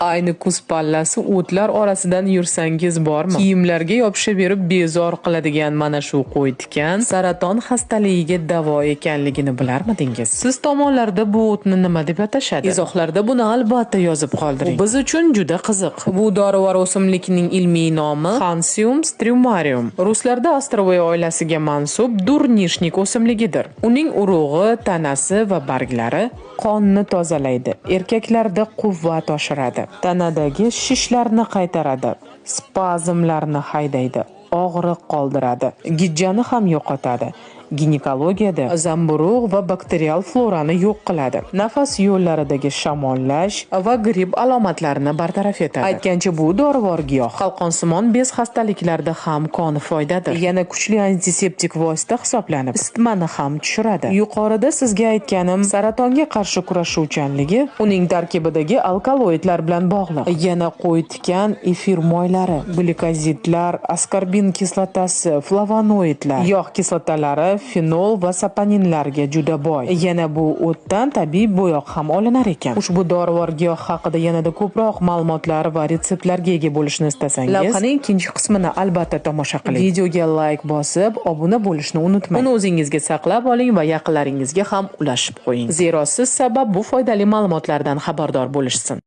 Ayni kuz pallasi o'tlar orasidan yursangiz bormi? Kiyimlarga yopishib berib bezor qiladigan mana shu qo'y tikan saraton xastaligiga davo ekanligini bilarmidingiz? Siz tomonlarda bu o'tni nima deb atashadi? Izohlarda buni albatta yozib qoldiring. Bu biz uchun juda qiziq. Bu dorivor o'simlikning ilmiy nomi Hansium strumarium. Ruslarda Ostrovay oilasiga mansub durnishnik o'simligidir. Uning urug'i, tanasi va barglari qonni tozalaydi. Erkaklarda quvvat oshiradi. Tanadagi shishlarni qaytaradi. Spazmlarni haydaydi. Og'riq qoldiradi. Gijjani ham yo'qotadi. Ginekologiyada zamburug' va bakterial florani yo'q qiladi. Nafas yo'llaridagi shamollash va gripp alomatlarini bartaraf etadi. Aytgancha bu dorivor giyoh qalqonsimon bez xastaliklarida ham koni foydadir. Yana kuchli antiseptik vosita hisoblanib, isitmani ham tushiradi. Yuqorida sizga aytganim saratonga qarshi kurashuvchanligi uning tarkibidagi alkaloidlar bilan bog'liq. Yana qo'y tikan efir moylari, glikozidlar, askorbin kislotasi, flavonoidlar, yog' kislotalari, fenol va saponinlarga juda boy. Yana bu o'tdan tabiiy bo'yoq ham olinar ekan. Ushbu dorivor giyoh haqida yanada ko'proq ma'lumotlar va retseptlarga ega bo'lishni istasangiz, lavhaning ikkinchi qismini albatta tomosha qiling. Videoga like bosib, obuna bo'lishni unutmang. Uni o'zingizga saqlab oling va yaqinlaringizga ham ulashib qo'ying. Zero siz sabab bu foydali ma'lumotlardan xabardor bo'lishsin.